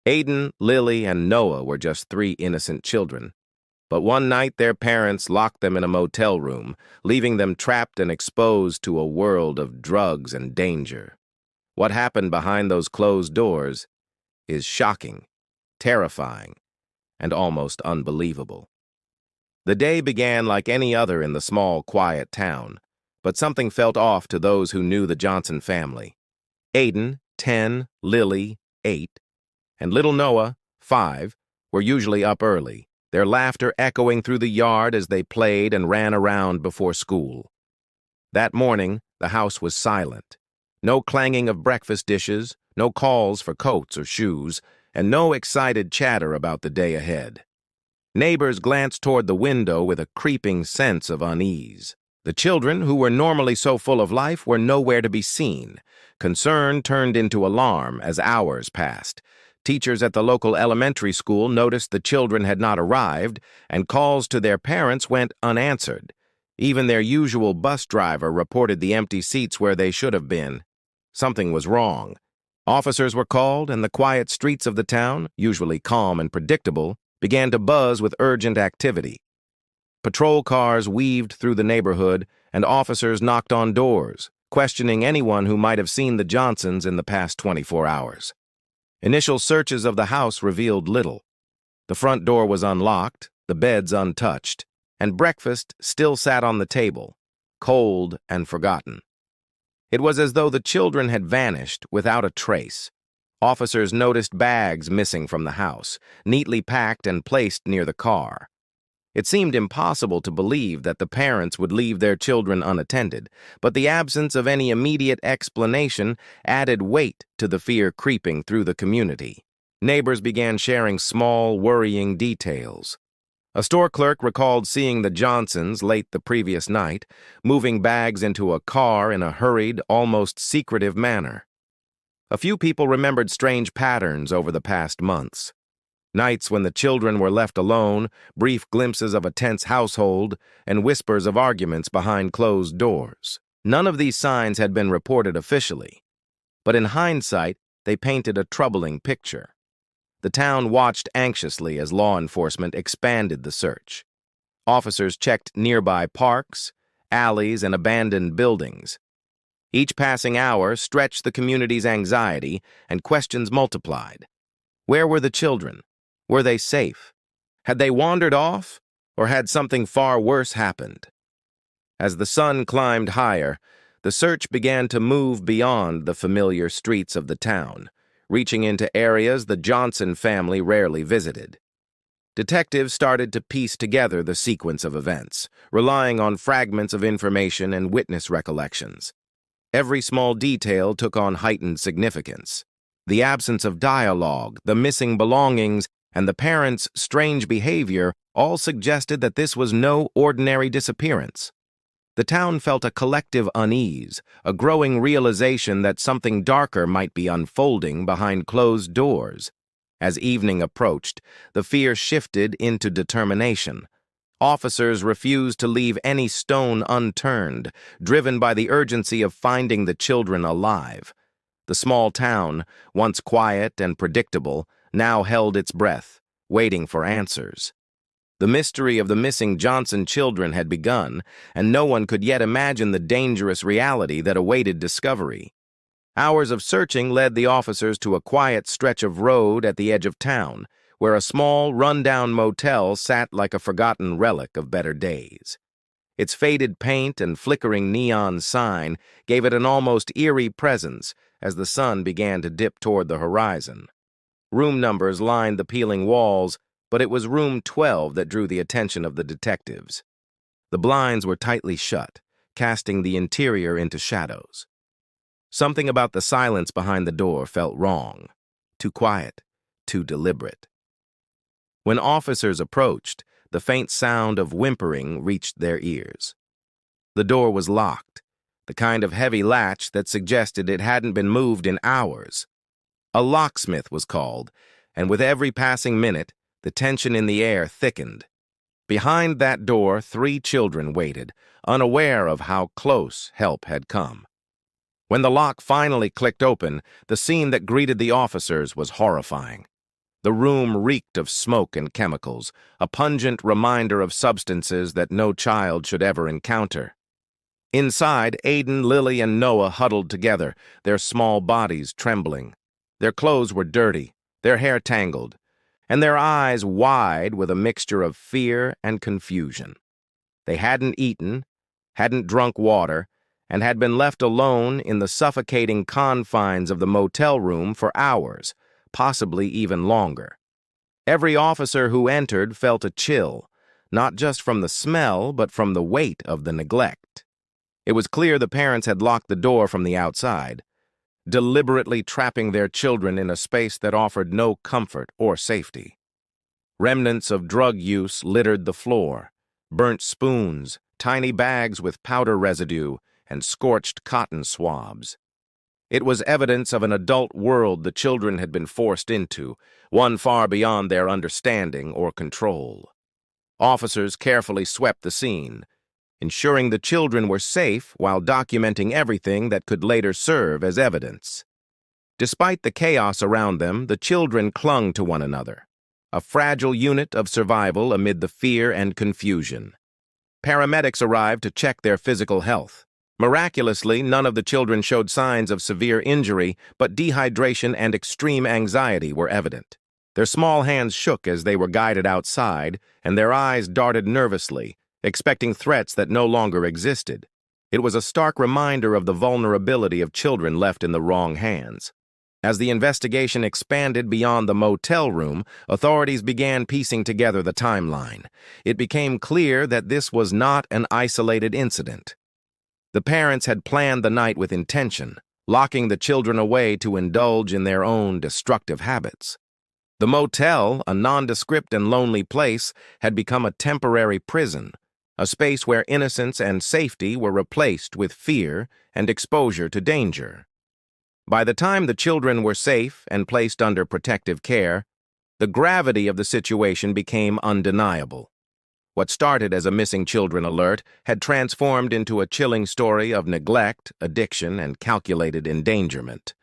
Aiden, Lily, and Noah were just three innocent children. But one night their parents locked them in a motel room, leaving them trapped and exposed to a world of drugs and danger. What happened behind those closed doors is shocking, terrifying, and almost unbelievable. The day began like any other in the small, quiet town, but something felt off to those who knew the Johnson family. Aiden, 10, Lily, 8, and little Noah, 5, were usually up early, their laughter echoing through the yard as they played and ran around before school. That morning, the house was silent. No clanging of breakfast dishes, no calls for coats or shoes, and no excited chatter about the day ahead. Neighbors glanced toward the window with a creeping sense of unease. The children, who were normally so full of life, were nowhere to be seen. Concern turned into alarm as hours passed. Teachers at the local elementary school noticed the children had not arrived, and calls to their parents went unanswered. Even their usual bus driver reported the empty seats where they should have been. Something was wrong. Officers were called, and the quiet streets of the town, usually calm and predictable, began to buzz with urgent activity. Patrol cars weaved through the neighborhood, and officers knocked on doors, questioning anyone who might have seen the Johnsons in the past 24 hours. Initial searches of the house revealed little. The front door was unlocked, the beds untouched, and breakfast still sat on the table, cold and forgotten. It was as though the children had vanished without a trace. Officers noticed bags missing from the house, neatly packed and placed near the car. It seemed impossible to believe that the parents would leave their children unattended, but the absence of any immediate explanation added weight to the fear creeping through the community. Neighbors began sharing small, worrying details. A store clerk recalled seeing the Johnsons late the previous night, moving bags into a car in a hurried, almost secretive manner. A few people remembered strange patterns over the past months. Nights when the children were left alone, brief glimpses of a tense household, and whispers of arguments behind closed doors. None of these signs had been reported officially, but in hindsight, they painted a troubling picture. The town watched anxiously as law enforcement expanded the search. Officers checked nearby parks, alleys, and abandoned buildings. Each passing hour stretched the community's anxiety, and questions multiplied. Where were the children? Were they safe? Had they wandered off, or had something far worse happened? As the sun climbed higher, the search began to move beyond the familiar streets of the town, reaching into areas the Johnson family rarely visited. Detectives started to piece together the sequence of events, relying on fragments of information and witness recollections. Every small detail took on heightened significance. The absence of dialogue, the missing belongings, and the parents' strange behavior all suggested that this was no ordinary disappearance. The town felt a collective unease, a growing realization that something darker might be unfolding behind closed doors. As evening approached, the fear shifted into determination. Officers refused to leave any stone unturned, driven by the urgency of finding the children alive. The small town, once quiet and predictable, now held its breath, waiting for answers. The mystery of the missing Johnson children had begun, and no one could yet imagine the dangerous reality that awaited discovery. Hours of searching led the officers to a quiet stretch of road at the edge of town, where a small, run-down motel sat like a forgotten relic of better days. Its faded paint and flickering neon sign gave it an almost eerie presence as the sun began to dip toward the horizon. Room numbers lined the peeling walls, but it was room 12 that drew the attention of the detectives. The blinds were tightly shut, casting the interior into shadows. Something about the silence behind the door felt wrong, too quiet, too deliberate. When officers approached, the faint sound of whimpering reached their ears. The door was locked, the kind of heavy latch that suggested it hadn't been moved in hours. A locksmith was called, and with every passing minute, the tension in the air thickened. Behind that door, 3 children waited, unaware of how close help had come. When the lock finally clicked open, the scene that greeted the officers was horrifying. The room reeked of smoke and chemicals, a pungent reminder of substances that no child should ever encounter. Inside, Aiden, Lily, and Noah huddled together, their small bodies trembling. Their clothes were dirty, their hair tangled, and their eyes wide with a mixture of fear and confusion. They hadn't eaten, hadn't drunk water, and had been left alone in the suffocating confines of the motel room for hours, possibly even longer. Every officer who entered felt a chill, not just from the smell, but from the weight of the neglect. It was clear the parents had locked the door from the outside, deliberately trapping their children in a space that offered no comfort or safety. Remnants of drug use littered the floor, burnt spoons, tiny bags with powder residue, and scorched cotton swabs. It was evidence of an adult world the children had been forced into, one far beyond their understanding or control. Officers carefully swept the scene, ensuring the children were safe while documenting everything that could later serve as evidence. Despite the chaos around them, the children clung to one another, a fragile unit of survival amid the fear and confusion. Paramedics arrived to check their physical health. Miraculously, none of the children showed signs of severe injury, but dehydration and extreme anxiety were evident. Their small hands shook as they were guided outside, and their eyes darted nervously, expecting threats that no longer existed. It was a stark reminder of the vulnerability of children left in the wrong hands. As the investigation expanded beyond the motel room, authorities began piecing together the timeline. It became clear that this was not an isolated incident. The parents had planned the night with intention, locking the children away to indulge in their own destructive habits. The motel, a nondescript and lonely place, had become a temporary prison, a space where innocence and safety were replaced with fear and exposure to danger. By the time the children were safe and placed under protective care, the gravity of the situation became undeniable. What started as a missing children alert had transformed into a chilling story of neglect, addiction, and calculated endangerment.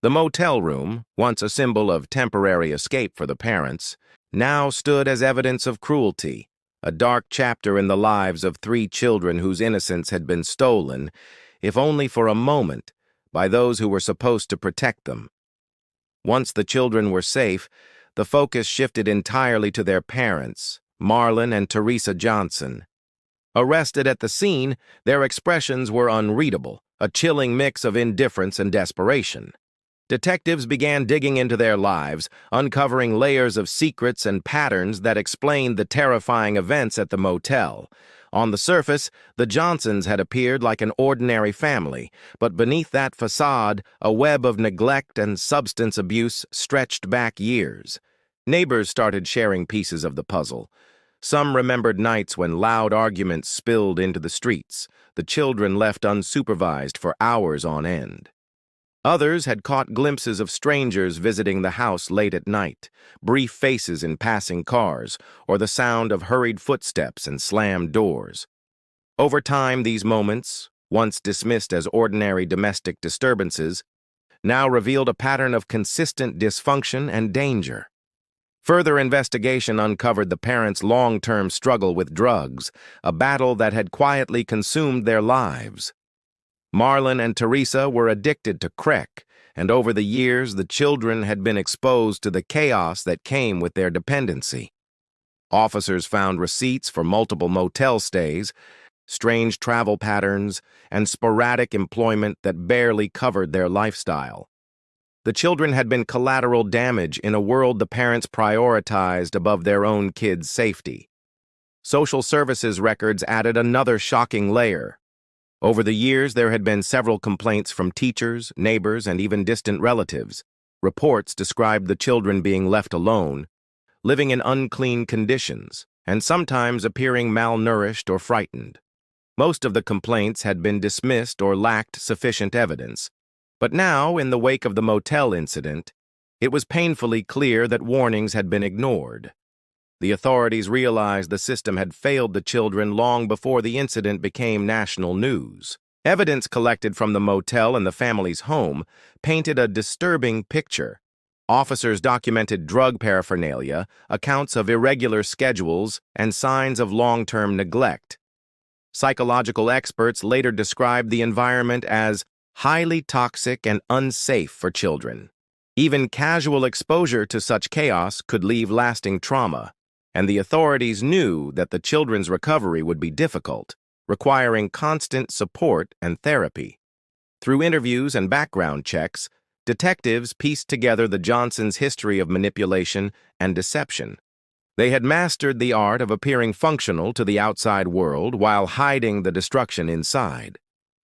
The motel room, once a symbol of temporary escape for the parents, now stood as evidence of cruelty, a dark chapter in the lives of 3 children whose innocence had been stolen, if only for a moment, by those who were supposed to protect them. Once the children were safe, the focus shifted entirely to their parents, Marlon and Teresa Johnson. Arrested at the scene, their expressions were unreadable, a chilling mix of indifference and desperation. Detectives began digging into their lives, uncovering layers of secrets and patterns that explained the terrifying events at the motel. On the surface, the Johnsons had appeared like an ordinary family, but beneath that facade, a web of neglect and substance abuse stretched back years. Neighbors started sharing pieces of the puzzle. Some remembered nights when loud arguments spilled into the streets, the children left unsupervised for hours on end. Others had caught glimpses of strangers visiting the house late at night, brief faces in passing cars, or the sound of hurried footsteps and slammed doors. Over time, these moments, once dismissed as ordinary domestic disturbances, now revealed a pattern of consistent dysfunction and danger. Further investigation uncovered the parents' long-term struggle with drugs, a battle that had quietly consumed their lives. Marlon and Teresa were addicted to crack, and over the years the children had been exposed to the chaos that came with their dependency. Officers found receipts for multiple motel stays, strange travel patterns, and sporadic employment that barely covered their lifestyle. The children had been collateral damage in a world the parents prioritized above their own kids' safety. Social services records added another shocking layer. Over the years, there had been several complaints from teachers, neighbors, and even distant relatives. Reports described the children being left alone, living in unclean conditions, and sometimes appearing malnourished or frightened. Most of the complaints had been dismissed or lacked sufficient evidence. But now, in the wake of the motel incident, it was painfully clear that warnings had been ignored. The authorities realized the system had failed the children long before the incident became national news. Evidence collected from the motel and the family's home painted a disturbing picture. Officers documented drug paraphernalia, accounts of irregular schedules, and signs of long-term neglect. Psychological experts later described the environment as highly toxic and unsafe for children. Even casual exposure to such chaos could leave lasting trauma, and the authorities knew that the children's recovery would be difficult, requiring constant support and therapy. Through interviews and background checks, detectives pieced together the Johnsons' history of manipulation and deception. They had mastered the art of appearing functional to the outside world while hiding the destruction inside.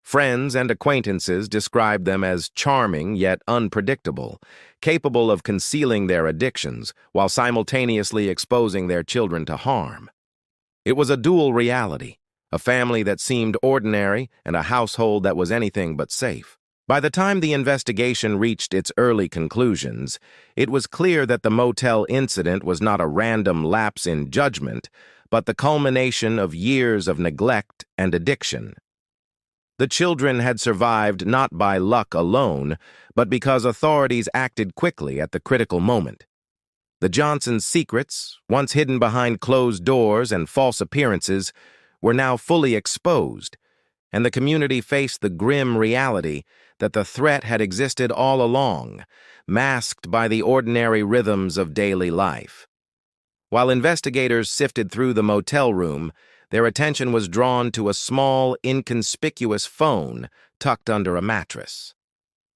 Friends and acquaintances described them as charming yet unpredictable, capable of concealing their addictions while simultaneously exposing their children to harm. It was a dual reality, a family that seemed ordinary and a household that was anything but safe. By the time the investigation reached its early conclusions, it was clear that the motel incident was not a random lapse in judgment, but the culmination of years of neglect and addiction. The children had survived not by luck alone, but because authorities acted quickly at the critical moment. The Johnsons' secrets, once hidden behind closed doors and false appearances, were now fully exposed, and the community faced the grim reality that the threat had existed all along, masked by the ordinary rhythms of daily life. While investigators sifted through the motel room, their attention was drawn to a small, inconspicuous phone tucked under a mattress.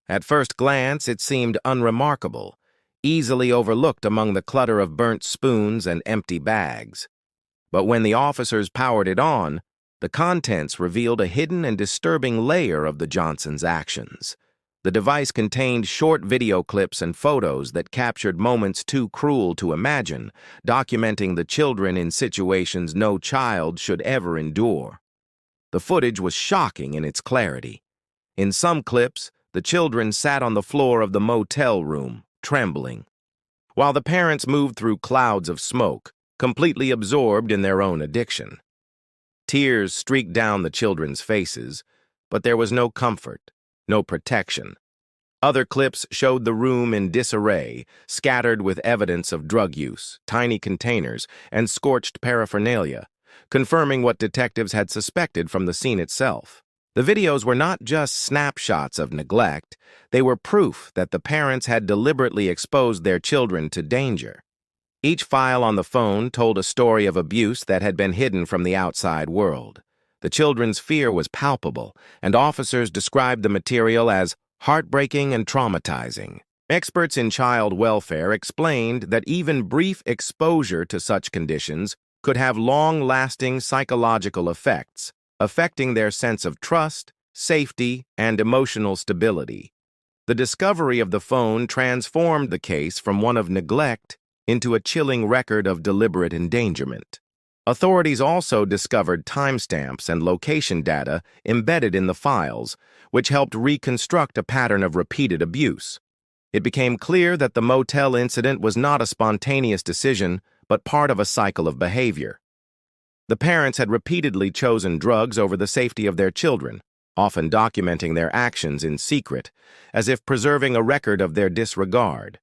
At first glance, it seemed unremarkable, easily overlooked among the clutter of burnt spoons and empty bags. But when the officers powered it on, the contents revealed a hidden and disturbing layer of the Johnsons' actions. The device contained short video clips and photos that captured moments too cruel to imagine, documenting the children in situations no child should ever endure. The footage was shocking in its clarity. In some clips, the children sat on the floor of the motel room, trembling, while the parents moved through clouds of smoke, completely absorbed in their own addiction. Tears streaked down the children's faces, but there was no comfort, no protection. Other clips showed the room in disarray, scattered with evidence of drug use, tiny containers, and scorched paraphernalia, confirming what detectives had suspected from the scene itself. The videos were not just snapshots of neglect, they were proof that the parents had deliberately exposed their children to danger. Each file on the phone told a story of abuse that had been hidden from the outside world. The children's fear was palpable, and officers described the material as heartbreaking and traumatizing. Experts in child welfare explained that even brief exposure to such conditions could have long-lasting psychological effects, affecting their sense of trust, safety, and emotional stability. The discovery of the phone transformed the case from one of neglect into a chilling record of deliberate endangerment. Authorities also discovered timestamps and location data embedded in the files, which helped reconstruct a pattern of repeated abuse. It became clear that the motel incident was not a spontaneous decision, but part of a cycle of behavior. The parents had repeatedly chosen drugs over the safety of their children, often documenting their actions in secret, as if preserving a record of their disregard.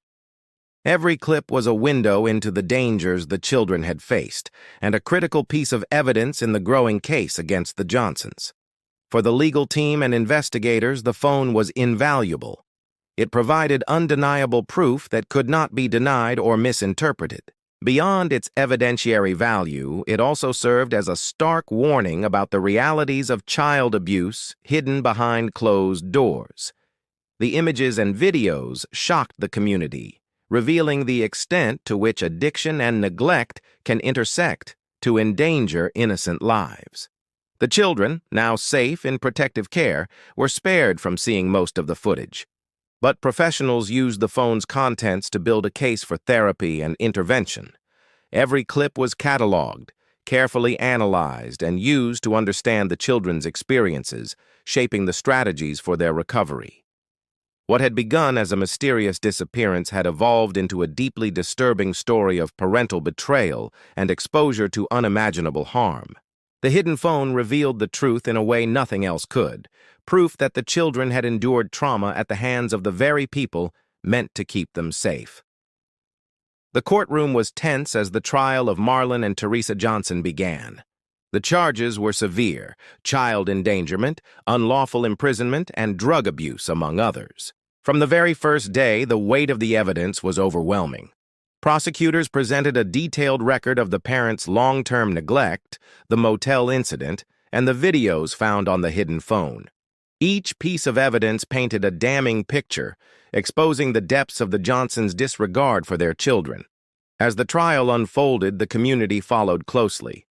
Every clip was a window into the dangers the children had faced, and a critical piece of evidence in the growing case against the Johnsons. For the legal team and investigators, the phone was invaluable. It provided undeniable proof that could not be denied or misinterpreted. Beyond its evidentiary value, it also served as a stark warning about the realities of child abuse hidden behind closed doors. The images and videos shocked the community, revealing the extent to which addiction and neglect can intersect to endanger innocent lives. The children, now safe in protective care, were spared from seeing most of the footage. But professionals used the phone's contents to build a case for therapy and intervention. Every clip was cataloged, carefully analyzed, and used to understand the children's experiences, shaping the strategies for their recovery. What had begun as a mysterious disappearance had evolved into a deeply disturbing story of parental betrayal and exposure to unimaginable harm. The hidden phone revealed the truth in a way nothing else could, proof that the children had endured trauma at the hands of the very people meant to keep them safe. The courtroom was tense as the trial of Marlon and Teresa Johnson began. The charges were severe: child endangerment, unlawful imprisonment, and drug abuse, among others. From the very first day, the weight of the evidence was overwhelming. Prosecutors presented a detailed record of the parents' long-term neglect, the motel incident, and the videos found on the hidden phone. Each piece of evidence painted a damning picture, exposing the depths of the Johnsons' disregard for their children. As the trial unfolded, the community followed closely.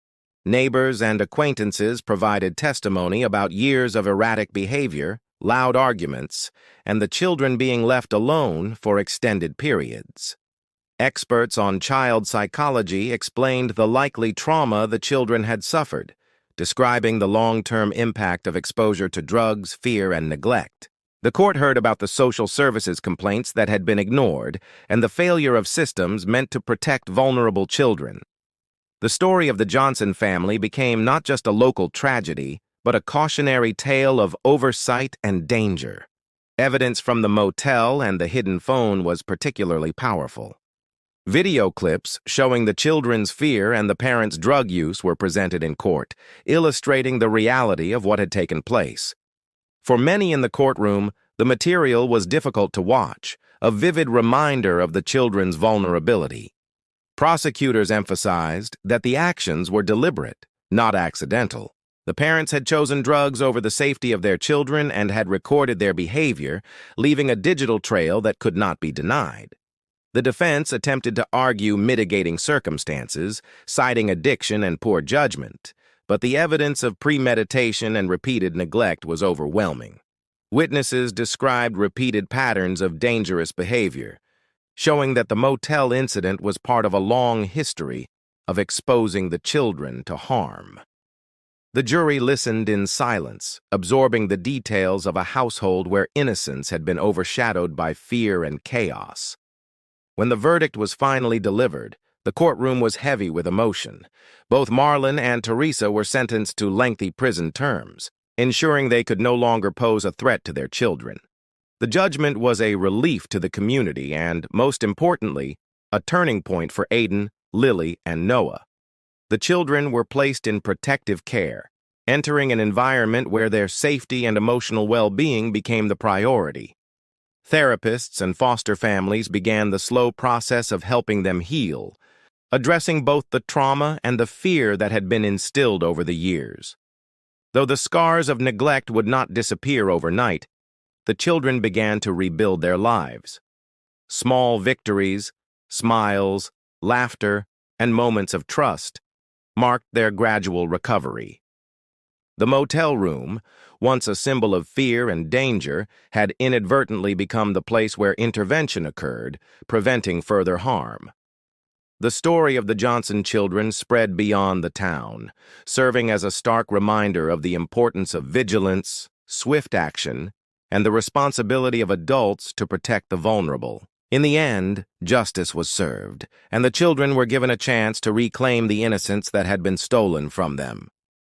Neighbors and acquaintances provided testimony about years of erratic behavior, loud arguments, and the children being left alone for extended periods. Experts on child psychology explained the likely trauma the children had suffered, describing the long-term impact of exposure to drugs, fear, and neglect. The court heard about the social services complaints that had been ignored and the failure of systems meant to protect vulnerable children. The story of the Johnson family became not just a local tragedy, but a cautionary tale of oversight and danger. Evidence from the motel and the hidden phone was particularly powerful. Video clips showing the children's fear and the parents' drug use were presented in court, illustrating the reality of what had taken place. For many in the courtroom, the material was difficult to watch, a vivid reminder of the children's vulnerability. Prosecutors emphasized that the actions were deliberate, not accidental. The parents had chosen drugs over the safety of their children and had recorded their behavior, leaving a digital trail that could not be denied. The defense attempted to argue mitigating circumstances, citing addiction and poor judgment, but the evidence of premeditation and repeated neglect was overwhelming. Witnesses described repeated patterns of dangerous behavior, showing that the motel incident was part of a long history of exposing the children to harm. The jury listened in silence, absorbing the details of a household where innocence had been overshadowed by fear and chaos. When the verdict was finally delivered, the courtroom was heavy with emotion. Both Marlon and Teresa were sentenced to lengthy prison terms, ensuring they could no longer pose a threat to their children. The judgment was a relief to the community and, most importantly, a turning point for Aiden, Lily, and Noah. The children were placed in protective care, entering an environment where their safety and emotional well-being became the priority. Therapists and foster families began the slow process of helping them heal, addressing both the trauma and the fear that had been instilled over the years. Though the scars of neglect would not disappear overnight, the children began to rebuild their lives. Small victories, smiles, laughter, and moments of trust marked their gradual recovery. The motel room, once a symbol of fear and danger, had inadvertently become the place where intervention occurred, preventing further harm. The story of the Johnson children spread beyond the town, serving as a stark reminder of the importance of vigilance, swift action, and the responsibility of adults to protect the vulnerable. In the end, justice was served, and the children were given a chance to reclaim the innocence that had been stolen from them.